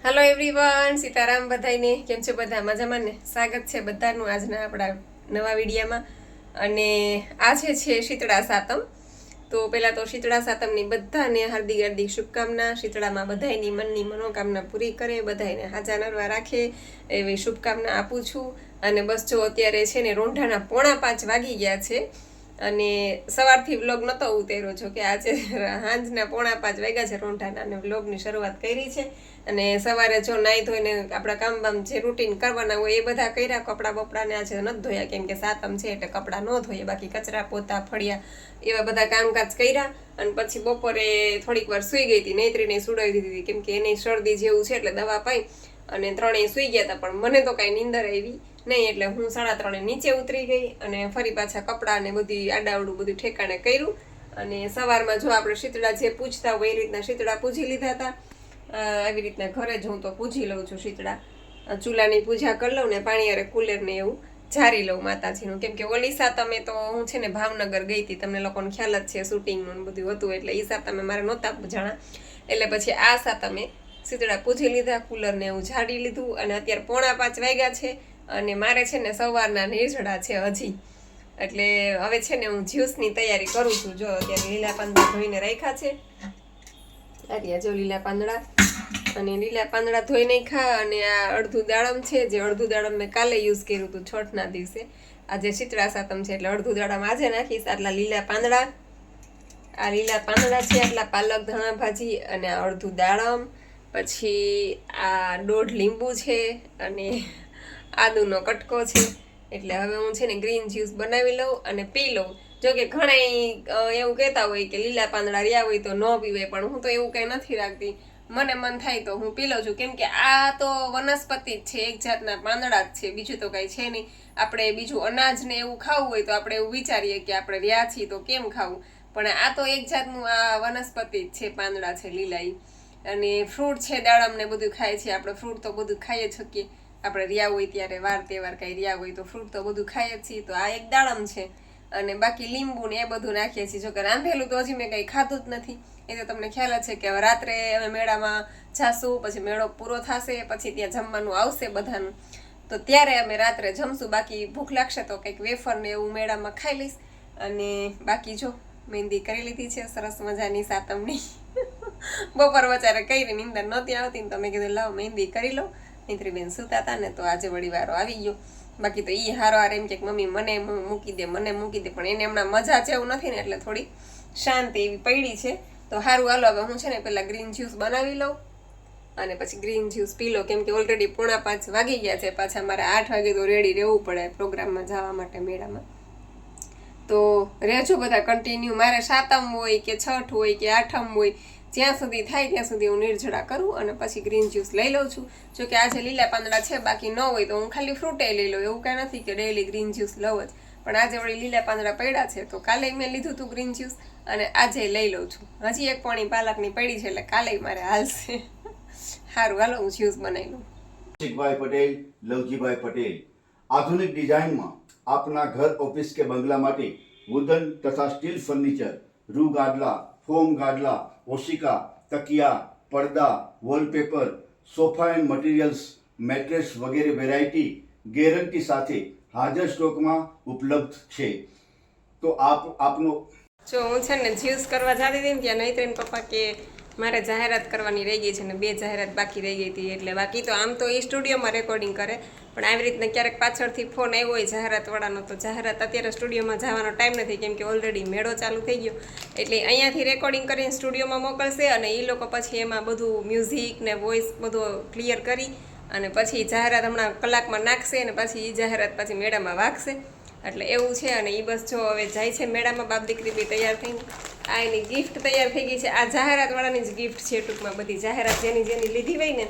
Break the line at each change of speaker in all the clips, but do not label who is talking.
Hello everyone, Sitaram બધાને. કેમ છે બધા? મજામાં ને? સ્વાગત છે બધાનું આજના આપણા નવા વિડીયામાં. અને આજે છે શીતળા સાતમ. તો પહેલાં તો શીતળા સાતમની બધાને હાર્દિક હાર્દિક શુભકામના. શીતળામાં બધાની મનની મનોકામના પૂરી કરે, બધાને હાજા નરવા રાખે એવી શુભકામના આપું છું. અને બસ જો અત્યારે છે ને રોંઢાના 4:45 વાગી ગયા છે. અને સવારથી વ્લોગ નહોતો ઉતાર્યો, જો કે આજે સાંજના 4:45 વાગ્યા છે રોંઢાના, અને વ્લોગની શરૂઆત કરી છે. અને સવારે જો નાહી ધોઈને આપણા કામ બામ જે રૂટીન કરવાના હોય એ બધા કર્યા. કપડાં બપડાને આજે નથી ધોયા, કેમ કે સાતમ છે એટલે કપડાં ન ધોઈએ, બાકી કચરા પોતા ફળિયા એવા બધા કામકાજ કર્યા. અને પછી બપોરે થોડીક વાર સૂઈ ગઈ હતી, નૈત્રીને સુડાવી દીધી હતી, કેમ કે એની શરદી જેવું છે એટલે દવા પાઈ અને ત્રણેય સૂઈ ગયા હતા. પણ મને તો કાંઈ નીંદર આવી નહીં, એટલે હું 3:30 નીચે ઉતરી ગઈ અને ફરી પાછા કપડાં ને બધી આડાવડું બધું ઠેકાણે કર્યું. અને સવારમાં જો આપણે શીતળા જે પૂજતા હોય એ રીતના શીતળા પૂજી લીધા હતા. આવી રીતના ઘરે જ હું તો પૂજી લઉં છું શીતળા. ચૂલાની પૂજા કરી લઉં ને પાણીયારે કુલેરને એવું ઝારી લઉં માતાજીનું, કેમ કે ઓલી સાતમે તો હું છે ને ભાવનગર ગઈ હતી, તમને લોકોને ખ્યાલ જ છે, શૂટિંગનું બધું હતું, એટલે એ સાતમે મારે નહોતા જાણા. એટલે પછી આ સાતમે શીતળા પૂજી લીધા, કુલરને એવું ઝાડી લીધું. અને અત્યારે 4:45 વાગ્યા છે અને મારે છે ને સવારના નિર્જળા છે હજી. એટલે હવે છે ને હું જ્યુસની તૈયારી કરું છું. જો અત્યારે લીલા પાંદડા ધોઈને રાખ્યા છે, આર્યા જો લીલા પાંદડા, અને લીલા પાંદડા ધોઈ નાખ્યા. અને આ અડધું દાડમ છે, જે અડધું દાડમ મેં કાલે યુઝ કર્યું હતું છઠના દિવસે. આજે શીતળા સાતમ છે એટલે અડધું દાડમ આજે નાખીશ. આટલા લીલા પાંદડા, આ લીલા પાંદડા છે, આટલા પાલક ધાણા ભાજી, અને આ અડધું દાડમ, પછી આ 1.5 લીંબુ છે, અને આદુનો કટકો છે. એટલે હવે હું છે ને ગ્રીન જ્યુસ બનાવી લઉં અને પી લઉં. જો કે ઘણા એવું કહેતા હોય કે લીલા પાંદડા રહ્યા હોય તો ન પીવાય, પણ હું તો એવું કંઈ નથી રાખતી. મને મન થાય તો હું પી લઉં છું, કેમ કે આ તો વનસ્પતિ જ છે, એક જાતના પાંદડા જ છે, બીજું તો કાંઈ છે નહીં. આપણે બીજું અનાજ ને એવું ખાવું હોય તો આપણે એવું વિચારીએ કે આપણે રહ્યા છીએ તો કેમ ખાવું, પણ આ તો એક જાતનું આ વનસ્પતિ જ છે, પાંદડા છે લીલા. અને ફ્રૂટ છે, દાડમ ને બધું ખાય છે આપણે. ફ્રૂટ તો બધું ખાઈ જ શકીએ આપણે, રહ્યા હોય ત્યારે, વાર તહેવાર કાંઈ રહ્યા હોય તો ફ્રૂટ તો બધું ખાઈએ જ છીએ. તો આ એક દાડમ છે, અને બાકી લીંબુ ને એ બધું નાખીએ છીએ. જો કે રાંધેલું તો હજી મેં કંઈ ખાધું જ નથી. એ તો તમને ખ્યાલ જ છે કે હવે રાત્રે અમે મેળામાં જાશું, પછી મેળો પૂરો થશે, પછી ત્યાં જમવાનું આવશે બધાનું, તો ત્યારે અમે રાત્રે જમશું. બાકી ભૂખ લાગશે તો કંઈક વેફર ને એવું મેળામાં ખાઈ લઈશ. અને બાકી જો મહેંદી કરી લીધી છે સરસ મજાની સાતમની. બપોર વચારે કઈ નીંદર નહોતી આવતી ને તો મેં કીધું લાવ મહેંદી કરી લો. નૈત્રીબેન સૂતા હતા ને તો આજે વળી વારો આવી ગયો. બાકી તો એ હારો હાર એમ કે મમ્મી મને મૂકી દે, મને મૂકી દે, પણ એને હમણાં મજા જેવું નથી ને એટલે થોડી શાંતિ એવી પડી છે. તો સારું, હાલો હવે હું છે ને પહેલાં ગ્રીન જ્યુસ બનાવી લઉં અને પછી ગ્રીન જ્યુસ પી લો, કેમ કે ઓલરેડી 4:45 વાગી ગયા છે. પાછા મારે 8 વાગે તો રેડી રહેવું પડે પ્રોગ્રામમાં જવા માટે મેળામાં. તો રહેજો બધા કન્ટિન્યુ. મારે સાતમ હોય કે છઠ હોય કે આઠમ હોય, જ્યાં સુધી થાય ત્યાં સુધી હું નિર્જળા કરું અને પછી ગ્રીન જ્યુસ લઈ લઉં છું. જો કે આજે લીલા પાંદડા છે, બાકી ન હોય તો હું ખાલી ફ્રૂટે લઈ લઉં. એવું કાંઈ નથી કે ડેઈલી ગ્રીન જ્યુસ લઉં જ, પણ આજે વળી લીલા પાંદડા પડ્યા છે તો કાલે મેં લીધું હતું ગ્રીન જ્યુસ, અને આજે લઈ લઉં છું. હજી એક પાણી પાલકની પડી છે એટલે કાલે મારે હાલશે. સારું, હાલો હું જ્યુસ બનાવી લઉં.
કૌશિકભાઈ પટેલ, લવજીભાઈ પટેલ. આધુનિક ડિઝાઇનમાં આપના ઘર, ઓફિસ કે બંગલા માટે વુડન તથા સ્ટીલ ફર્નિચર, રૂ ગાદલા, ફોમ ગાદલા, ઓશિકા, તકિયા, પડદા, wallpaper, sofa and materials, mattress વગેરે વેરાયટી ગેરંટી સાથે હાજર સ્ટોકમાં ઉપલબ્ધ છે. તો આપનો
જો હું છે ને જ્યુસ કરવા જતી હતી ને ત્યાં નૈત્રીન પપ્પા કે મારે જાહેરાત કરવાની રહી ગઈ છે ને 2 જાહેરાત બાકી રહી ગઈ હતી. એટલે બાકી તો આમ તો એ સ્ટુડિયોમાં રેકોર્ડિંગ કરે, પણ આવી રીતના ક્યારેક પાછળથી ફોન આવ્યો હોય જાહેરાતવાળાનો, તો જાહેરાત અત્યારે સ્ટુડિયોમાં જવાનો ટાઈમ નથી, કેમ કે ઓલરેડી મેળો ચાલુ થઈ ગયો. એટલે અહીંયાથી રેકોર્ડિંગ કરીને સ્ટુડિયોમાં મોકલશે અને એ લોકો પછી એમાં બધું મ્યુઝિક ને વોઇસ બધું ક્લિયર કરી અને પછી જાહેરાત હમણાં કલાકમાં નાખશે અને પછી એ જાહેરાત પછી મેળામાં વાગશે. એટલે એવું છે. અને એ બસ જો હવે જાય છે મેળામાં, બાપ દીકરી બી તૈયાર થઈને. આ એની ગિફ્ટ તૈયાર થઈ ગઈ છે. આ જાહેરાતવાળાની જ ગિફ્ટ છે ટૂંકમાં. બધી જાહેરાત જેની જેની લીધી હોય ને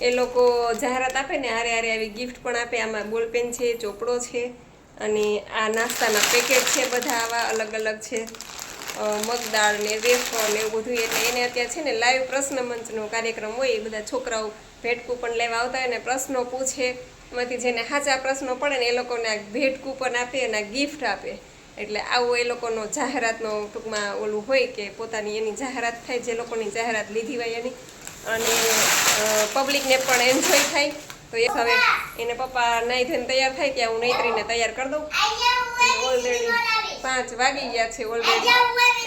એ લોકો જાહેરાત આપે ને હારે હારે આવી ગિફ્ટ પણ આપે. આમાં બોલપેન છે, ચોપડો છે, અને આ નાસ્તાના પેકેટ છે બધા આવા અલગ અલગ છે, મગદાળ ને વેફર ને એવું બધું. એટલે એને અત્યારે છે ને લાઈવ પ્રશ્ન મંચનો કાર્યક્રમ હોય, એ બધા છોકરાઓ ભેટ કૂપન લેવા આવતા હોય ને પ્રશ્નો પૂછે, એમાંથી જેને સાચા પ્રશ્નો પડે ને એ લોકોને ભેટ કૂપન આપે અને ગિફ્ટ આપે. એટલે આવો એ લોકોનો જાહેરાતનો ટૂંકમાં ઓલું હોય કે પોતાની એની જાહેરાત થાય, જે લોકોની જાહેરાત લીધી હોય એની. અને પબ્લિકને પણ એન્જોય થાય. તો એ હવે એને પપ્પા નાઈ ધોઈને તૈયાર થાય ત્યાં હું નૈત્રીને તૈયાર કરી દઉં. ઓલરેડી 5 વાગી ગયા છે ઓલરેડી,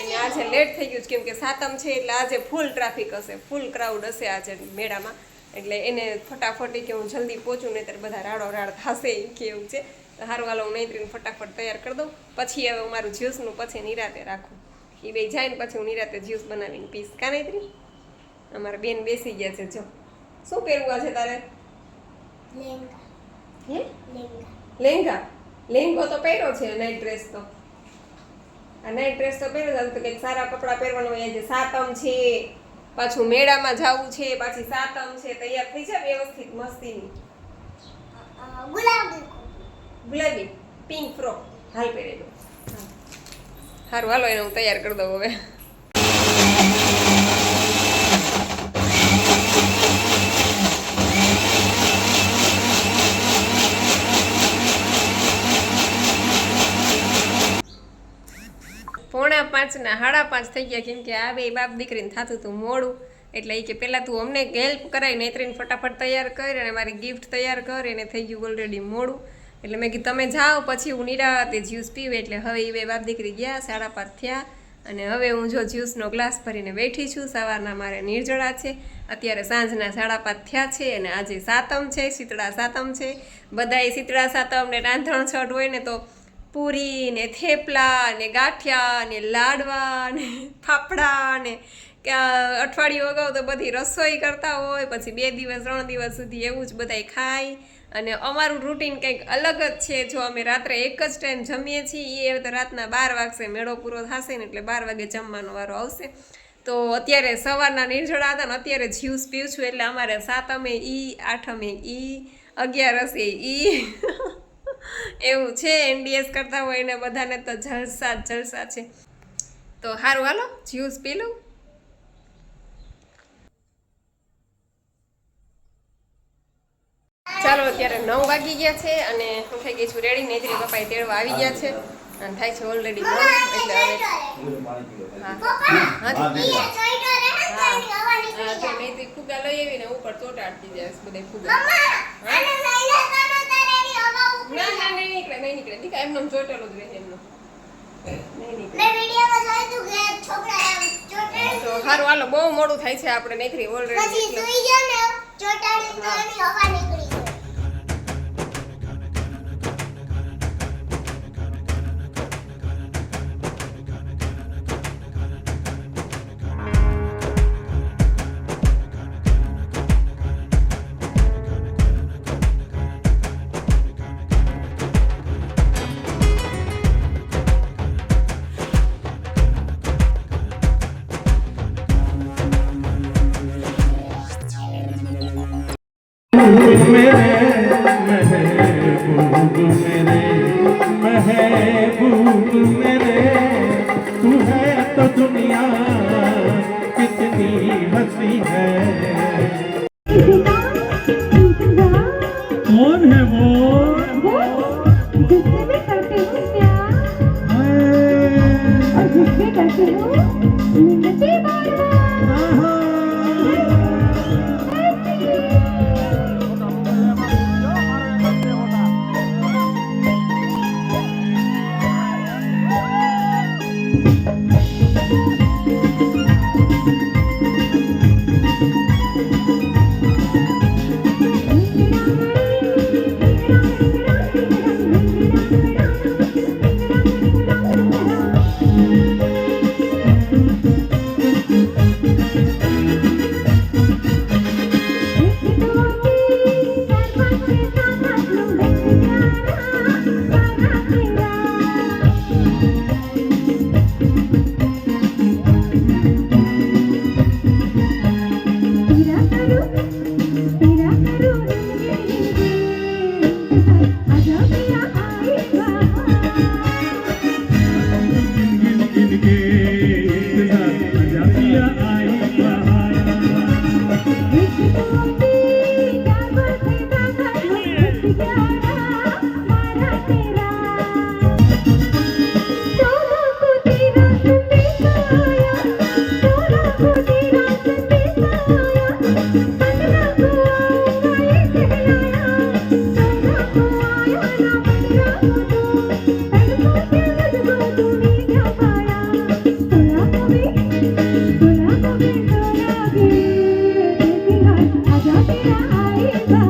અને આજે લેટ થઈ ગયું છે કેમ કે સાતમ છે એટલે આજે ફૂલ ટ્રાફિક હશે, ફૂલ ક્રાઉડ હશે આજે મેળામાં. એટલે એને ફટાફટ કે હું જલ્દી પહોંચું નહીં ત્યારે બધા રાડો રાડ થશે કે એવું છે. તો સારું હાલો હું નૈત્રીને ફટાફટ તૈયાર કરી દઉં. પછી હવે મારું જ્યુસનું પછી નિરાતે રાખું. એ બે જાય ને પછી હું નિરાતે જ્યુસ બનાવીને પીસ. કા નૈત્રી? અમારા બેન બેસી ગયા છે. જો શું પહેરવું છે તારે? લેંગા. લેંગો તો પહેર્યો છે, નાઇટ ડ્રેસ તો. આ નાઇટ ડ્રેસ તો પહેર્યો છે. તો કંઈક સારા કપડાં પહેરવાનું હોય. આજે સાતમ છે, પાછું મેળામાં જવું છે, પાછી સાતમ છે. તૈયાર થઈ જાય વ્યવસ્થિત મસ્તીની. ગુલાબી પિંક ફ્રોક હાલ પહેરેલો. સારું હાલો એને હું તૈયાર કરી દઉં હવે. પોણા 5 ના 5:30 થઈ ગયા કેમ કે આ બે બાપ દીકરીને થતું હતું મોડું. એટલે એ કે પહેલાં તું અમને હેલ્પ કરાવી, નૈત્રીને ફટાફટ તૈયાર કર અને મારી ગિફ્ટ તૈયાર કર. એને થઈ ગયું ઓલરેડી મોડું. એટલે મેં કીધું તમે જાઓ પછી હું નિરાતે જ્યુસ પીવે. એટલે હવે એ બે બાપ દીકરી ગયા, 5:30 થયા. અને હવે હું જો જ્યુસનો ગ્લાસ ભરીને બેઠી છું. સવારના મારે નિર્જળા છે, અત્યારે સાંજના 5:30 થયા છે. અને આજે સાતમ છે, શીતળા સાતમ છે. બધાએ શીતળા સાતમ ને રાંધણ છઠ હોય ને તો પૂરી ને થેપલા ને ગાંઠિયા ને લાડવા ને ફાફડા ને અઠવાડિયું અગાઉ તો બધી રસોઈ કરતા હોય. પછી 2 દિવસ 3 દિવસ સુધી એવું જ બધાય ખાય. અને અમારું રૂટીન કંઈક અલગ જ છે. જો અમે રાત્રે એક જ ટાઈમ જમીએ છીએ, એ તો રાતના 12 વાગશે, મેળો પૂરો થશે ને એટલે 12 વાગે જમવાનો વારો આવશે. તો અત્યારે સવારના નિર્જળા હતા ને અત્યારે જ્યુસ પીવું છું. એટલે અમારે સાતમે ઈ, આઠમે ઈ, 11 ઈ એવું છે. NDS કરતા હોય ને બધાને તો જલસા જલસા છે. તો સારું હાલો જ્યુસ પી લઉં. ચાલો અત્યારે 9 વાગી ગયા છે અને હું થઈ ગઈ છું રેડી. નૈત્રી પપ્પાએ તેડવા આવી ગયા છે અને થાય છે ઓલરેડી મોડું. એટલે હવે નૈત્રી ફુગા લઈ આવીને ઉપર ચોટાડતી જાય બધા ફુગા. ના નહીં નીકળે દીકા એમનો ચોટેલો જ રહે એમનો નહીં નીકળે. તો સારું હાલો બહુ મોડું થાય છે આપણે નૈત્રી ઓલરેડી.
आई